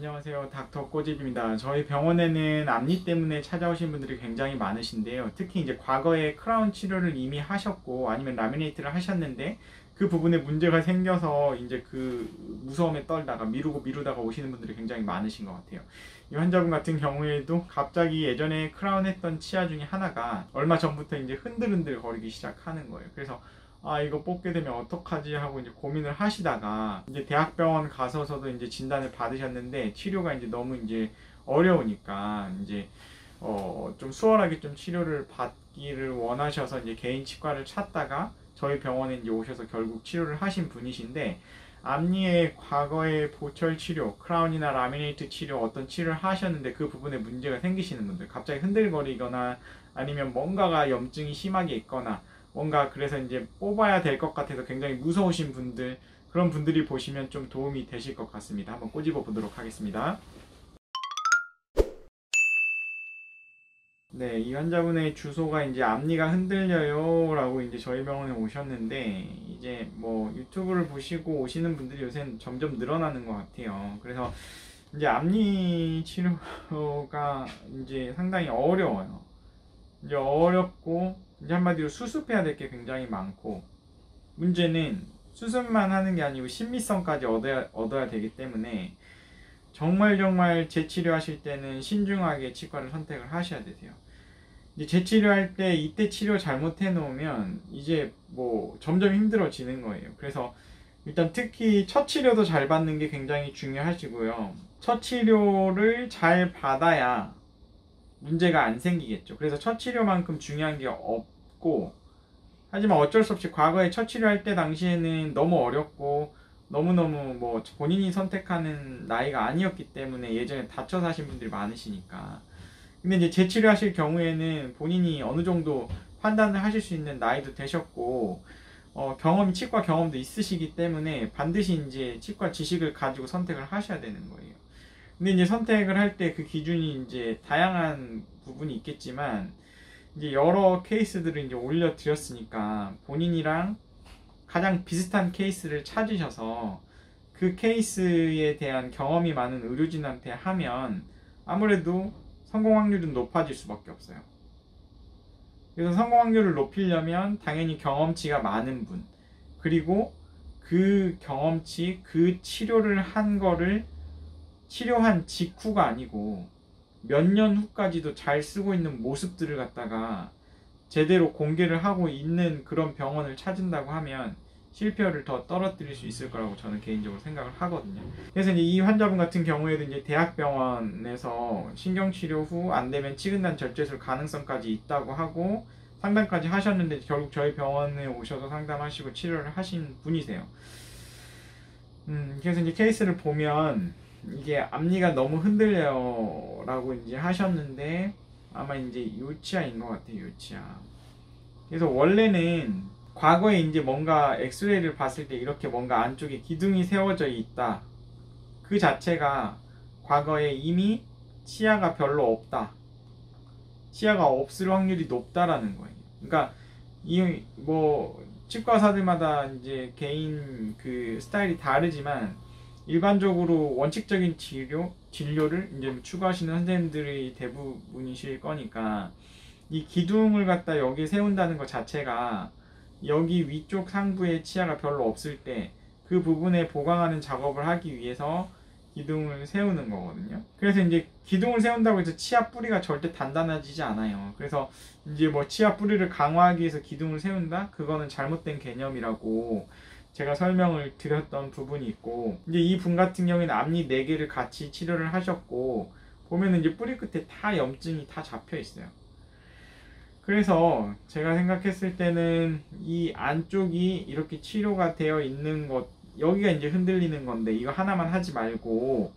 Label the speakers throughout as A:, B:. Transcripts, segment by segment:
A: 안녕하세요. 닥터 꼬집입니다. 저희 병원에는 앞니 때문에 찾아오신 분들이 굉장히 많으신데요. 특히 이제 과거에 크라운 치료를 이미 하셨고 아니면 라미네이트를 하셨는데 그 부분에 문제가 생겨서 이제 그 무서움에 떨다가 미루다가 오시는 분들이 굉장히 많으신 것 같아요. 이 환자분 같은 경우에도 갑자기 예전에 크라운 했던 치아 중에 하나가 얼마 전부터 이제 흔들흔들 거리기 시작하는 거예요. 그래서 이거 뽑게 되면 어떡하지 하고 이제 고민을 하시다가 이제 대학병원 가서서도 이제 진단을 받으셨는데 치료가 이제 너무 이제 어려우니까 이제 좀 수월하게 좀 치료를 받기를 원하셔서 이제 개인 치과를 찾다가 저희 병원에 이제 오셔서 결국 치료를 하신 분이신데, 앞니의 과거의 보철 치료, 크라운이나 라미네이트 치료 어떤 치료를 하셨는데 그 부분에 문제가 생기시는 분들, 갑자기 흔들거리거나 아니면 뭔가가 염증이 심하게 있거나 뭔가 그래서 이제 뽑아야 될 것 같아서 굉장히 무서우신 분들, 그런 분들이 보시면 좀 도움이 되실 것 같습니다. 한번 꼬집어 보도록 하겠습니다. 네, 이 환자분의 주소가 이제 앞니가 흔들려요 라고 이제 저희 병원에 오셨는데, 이제 뭐 유튜브를 보시고 오시는 분들이 요새는 점점 늘어나는 것 같아요. 그래서 이제 앞니 치료가 이제 상당히 어려워요. 이제 어렵고 이제 한마디로 수습해야 될 게 굉장히 많고, 문제는 수습만 하는 게 아니고 신미성까지 얻어야 되기 때문에 정말 재치료하실 때는 신중하게 치과를 선택을 하셔야 되세요. 이제 재치료할 때 이때 치료 잘못해 놓으면 이제 뭐 점점 힘들어지는 거예요. 그래서 일단 특히 첫 치료도 잘 받는 게 굉장히 중요하시고요. 첫 치료를 잘 받아야 문제가 안 생기겠죠. 그래서 첫 치료만큼 중요한 게 없고, 하지만 어쩔 수 없이 과거에 첫 치료할 때 당시에는 너무 어렵고 너무너무 뭐 본인이 선택하는 나이가 아니었기 때문에 예전에 다쳐서 하신 분들이 많으시니까. 근데 이제 재치료하실 경우에는 본인이 어느 정도 판단을 하실 수 있는 나이도 되셨고, 치과 경험도 있으시기 때문에 반드시 이제 치과 지식을 가지고 선택을 하셔야 되는 거예요. 근데 이제 선택을 할 때 그 기준이 이제 다양한 부분이 있겠지만, 이제 여러 케이스들을 이제 올려드렸으니까 본인이랑 가장 비슷한 케이스를 찾으셔서 그 케이스에 대한 경험이 많은 의료진한테 하면 아무래도 성공 확률은 높아질 수밖에 없어요. 그래서 성공 확률을 높이려면 당연히 경험치가 많은 분, 그리고 그 경험치, 그 치료를 한 거를 치료한 직후가 아니고 몇 년 후까지도 잘 쓰고 있는 모습들을 갖다가 제대로 공개를 하고 있는 그런 병원을 찾은다고 하면 실패율을 더 떨어뜨릴 수 있을 거라고 저는 개인적으로 생각을 하거든요. 그래서 이제 이 환자분 같은 경우에도 이제 대학병원에서 신경치료 후 안 되면 치근단 절제술 가능성까지 있다고 하고 상담까지 하셨는데 결국 저희 병원에 오셔서 상담하시고 치료를 하신 분이세요. 그래서 이제 케이스를 보면 이게 앞니가 너무 흔들려요 라고 이제 하셨는데 아마 이제 요치아인 것 같아요. 요치아. 그래서 원래는 과거에 이제 뭔가 엑스레이를 봤을 때 이렇게 뭔가 안쪽에 기둥이 세워져 있다, 그 자체가 과거에 이미 치아가 별로 없다, 치아가 없을 확률이 높다라는 거예요. 그러니까 이 뭐 치과사들마다 이제 개인 그 스타일이 다르지만 일반적으로 원칙적인 진료를 이제 추구하시는 선생님들이 대부분이실 거니까 이 기둥을 갖다 여기에 세운다는 것 자체가 여기 위쪽 상부에 치아가 별로 없을 때 그 부분에 보강하는 작업을 하기 위해서 기둥을 세우는 거거든요. 그래서 이제 기둥을 세운다고 해서 치아 뿌리가 절대 단단해지지 않아요. 그래서 이제 뭐 치아 뿌리를 강화하기 위해서 기둥을 세운다? 그거는 잘못된 개념이라고 제가 설명을 드렸던 부분이 있고, 이제 이 분 같은 경우에는 앞니 4개를 같이 치료를 하셨고 보면은 이제 뿌리 끝에 다 염증이 다 잡혀 있어요. 그래서 제가 생각했을 때는 이 안쪽이 이렇게 치료가 되어 있는 것, 여기가 이제 흔들리는 건데 이거 하나만 하지 말고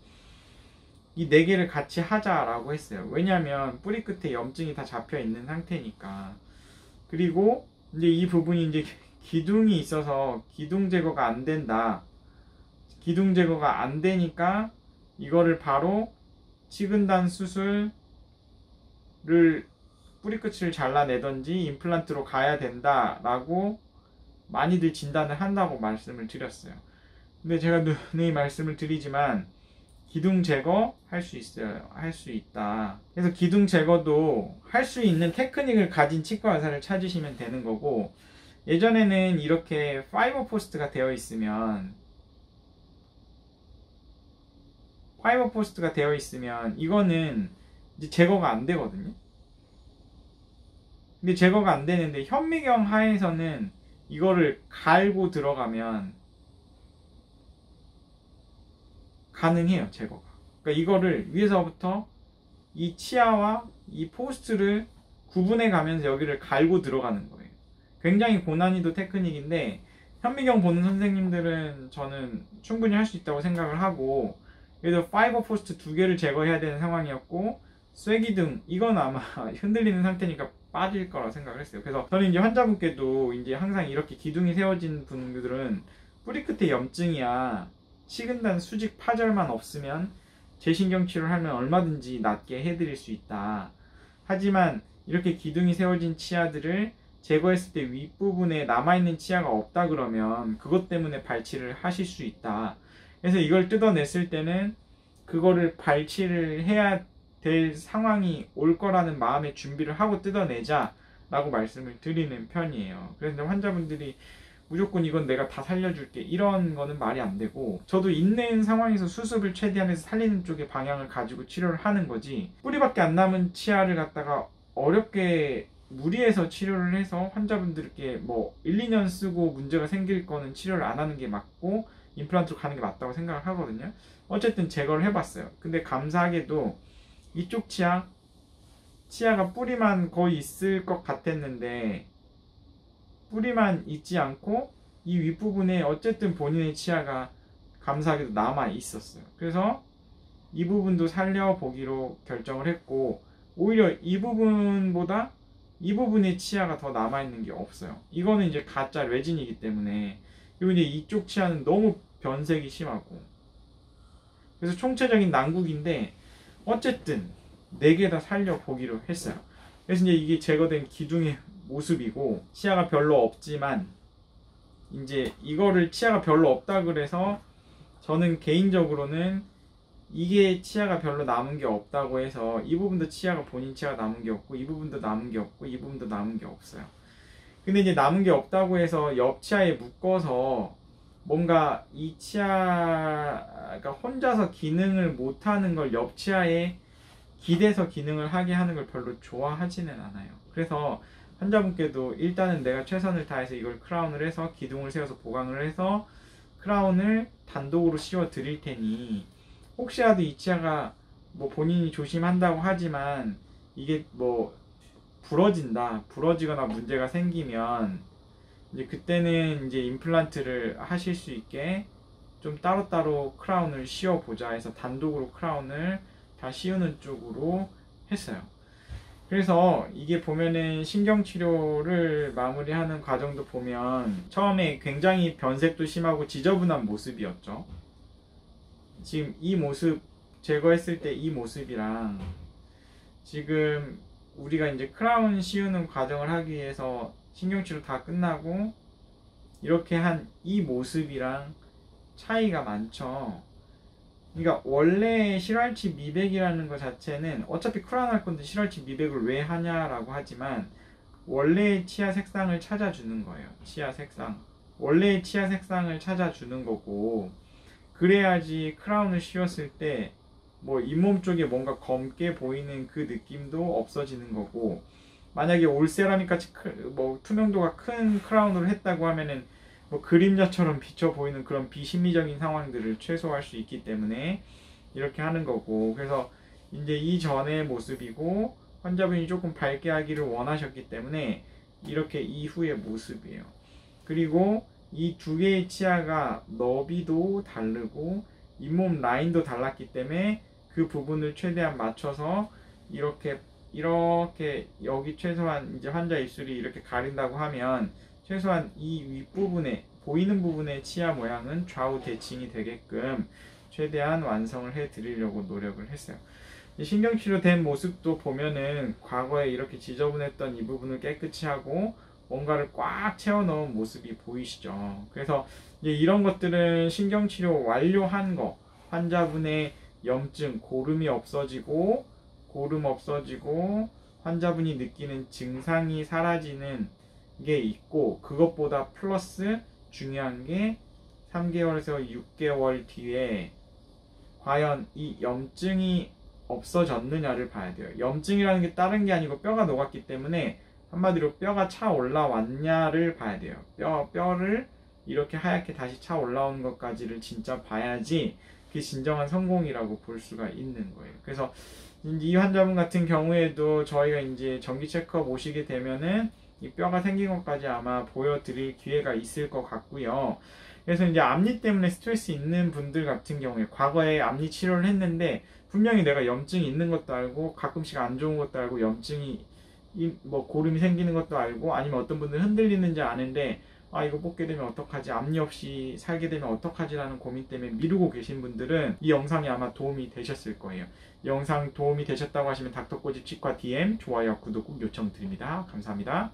A: 이 4개를 같이 하자라고 했어요. 왜냐면 뿌리 끝에 염증이 다 잡혀 있는 상태니까. 그리고 이제 이 부분이 이제 기둥이 있어서 기둥 제거가 안 된다. 기둥 제거가 안 되니까 이거를 바로 치근단 수술을 뿌리끝을 잘라내던지 임플란트로 가야 된다라고 많이들 진단을 한다고 말씀을 드렸어요. 근데 제가 누누이 말씀을 드리지만 기둥 제거 할 수 있어요. 할 수 있다. 그래서 기둥 제거도 할 수 있는 테크닉을 가진 치과 의사를 찾으시면 되는 거고, 예전에는 이렇게 파이버 포스트가 되어 있으면 이거는 이제 제거가 안 되거든요. 근데 제거가 안 되는데 현미경 하에서는 이거를 갈고 들어가면 가능해요, 제거가. 그러니까 이거를 위에서부터 이 치아와 이 포스트를 구분해 가면서 여기를 갈고 들어가는 거예요. 굉장히 고난이도 테크닉인데 현미경 보는 선생님들은 저는 충분히 할 수 있다고 생각을 하고, 그래도 파이버 포스트 2개를 제거해야 되는 상황이었고, 쇠기둥 이건 아마 흔들리는 상태니까 빠질 거라고 생각을 했어요. 그래서 저는 이제 환자분께도 이제 항상 이렇게 기둥이 세워진 분들은 뿌리 끝에 염증이야, 식은단 수직 파절만 없으면 재신경 치료를 하면 얼마든지 낫게 해드릴 수 있다. 하지만 이렇게 기둥이 세워진 치아들을 제거했을 때 윗부분에 남아있는 치아가 없다 그러면 그것 때문에 발치를 하실 수 있다. 그래서 이걸 뜯어냈을 때는 그거를 발치를 해야 될 상황이 올 거라는 마음의 준비를 하고 뜯어내자 라고 말씀을 드리는 편이에요. 그래서 환자분들이 무조건 이건 내가 다 살려줄게 이런 거는 말이 안 되고, 저도 있는 상황에서 수습을 최대한 해서 살리는 쪽의 방향을 가지고 치료를 하는 거지, 뿌리밖에 안 남은 치아를 갖다가 어렵게 무리해서 치료를 해서 환자분들께 뭐 1, 2년 쓰고 문제가 생길 거는 치료를 안 하는 게 맞고 임플란트로 가는 게 맞다고 생각을 하거든요. 어쨌든 제거를 해봤어요. 근데 감사하게도 이쪽 치아가 뿌리만 거의 있을 것 같았는데 뿌리만 있지 않고 이 윗부분에 어쨌든 본인의 치아가 감사하게도 남아 있었어요. 그래서 이 부분도 살려보기로 결정을 했고, 오히려 이 부분보다 이 부분의 치아가 더 남아있는 게 없어요. 이거는 이제 가짜 레진이기 때문에. 그리고 이제 이쪽 치아는 너무 변색이 심하고, 그래서 총체적인 난국인데 어쨌든 4개 다 살려보기로 했어요. 그래서 이제 이게 제거된 기둥의 모습이고, 치아가 별로 없지만 이제 이거를 치아가 별로 없다 그래서 저는 개인적으로는 이게 치아가 별로 남은 게 없다고 해서 이 부분도 본인 치아가 남은 게 없고, 이 부분도 남은 게 없고, 이 부분도 남은 게 없어요. 근데 이제 남은 게 없다고 해서 옆 치아에 묶어서 뭔가 이 치아가 혼자서 기능을 못하는 걸 옆 치아에 기대서 기능을 하게 하는 걸 별로 좋아하지는 않아요. 그래서 환자분께도 일단은 내가 최선을 다해서 이걸 크라운을 해서 기둥을 세워서 보강을 해서 크라운을 단독으로 씌워 드릴 테니, 혹시라도 이 치아가 뭐 본인이 조심한다고 하지만 이게 뭐 부러지거나 문제가 생기면 이제 그때는 이제 임플란트를 하실 수 있게 좀 따로따로 크라운을 씌워 보자 해서 단독으로 크라운을 다 씌우는 쪽으로 했어요. 그래서 이게 보면은 신경치료를 마무리하는 과정도 보면 처음에 굉장히 변색도 심하고 지저분한 모습이었죠. 지금 이 모습 제거했을 때 이 모습이랑 지금 우리가 이제 크라운 씌우는 과정을 하기 위해서 신경치료 다 끝나고 이렇게 한 이 모습이랑 차이가 많죠. 그러니까 원래 실활치 미백이라는 것 자체는 어차피 크라운 할 건데 실활치 미백을 왜 하냐라고 하지만 원래의 치아 색상을 찾아주는 거예요. 치아 색상. 원래의 치아 색상을 찾아주는 거고, 그래야지 크라운을 씌웠을 때 뭐 잇몸 쪽에 뭔가 검게 보이는 그 느낌도 없어지는 거고, 만약에 올세라믹 같이 뭐 투명도가 큰 크라운으로 했다고 하면은 뭐 그림자처럼 비쳐 보이는 그런 비심미적인 상황들을 최소화할 수 있기 때문에 이렇게 하는 거고, 그래서 이제 이전의 모습이고 환자분이 조금 밝게 하기를 원하셨기 때문에 이렇게 이후의 모습이에요. 그리고 이 2개의 치아가 너비도 다르고 잇몸 라인도 달랐기 때문에 그 부분을 최대한 맞춰서 이렇게 여기 최소한 이제 환자 입술이 이렇게 가린다고 하면 최소한 이 윗부분에 보이는 부분의 치아 모양은 좌우 대칭이 되게끔 최대한 완성을 해 드리려고 노력을 했어요. 신경치료 된 모습도 보면은 과거에 이렇게 지저분했던 이 부분을 깨끗이 하고 뭔가를 꽉 채워 넣은 모습이 보이시죠. 그래서 이제 이런 것들은 신경치료 완료한 거, 환자분의 염증, 고름이 없어지고 고름 없어지고 환자분이 느끼는 증상이 사라지는 게 있고, 그것보다 플러스 중요한 게 3개월에서 6개월 뒤에 과연 이 염증이 없어졌느냐를 봐야 돼요. 염증이라는 게 다른 게 아니고 뼈가 녹았기 때문에 한마디로 뼈가 차 올라왔냐를 봐야 돼요. 뼈를 이렇게 하얗게 다시 차 올라오는 것까지를 진짜 봐야지 그게 진정한 성공이라고 볼 수가 있는 거예요. 그래서 이 환자분 같은 경우에도 저희가 이제 정기 체크업 오시게 되면은 이 뼈가 생긴 것까지 아마 보여드릴 기회가 있을 것 같고요. 그래서 이제 앞니 때문에 스트레스 있는 분들 같은 경우에 과거에 앞니 치료를 했는데 분명히 내가 염증이 있는 것도 알고 가끔씩 안 좋은 것도 알고 염증이 뭐 고름이 생기는 것도 알고 아니면 어떤 분들은 흔들리는지 아는데 아 이거 뽑게 되면 어떡하지, 앞니 없이 살게 되면 어떡하지라는 고민 때문에 미루고 계신 분들은 이 영상이 아마 도움이 되셨을 거예요. 이 영상 도움이 되셨다고 하시면 닥터꼬집 치과 DM 좋아요 구독 꼭 요청드립니다. 감사합니다.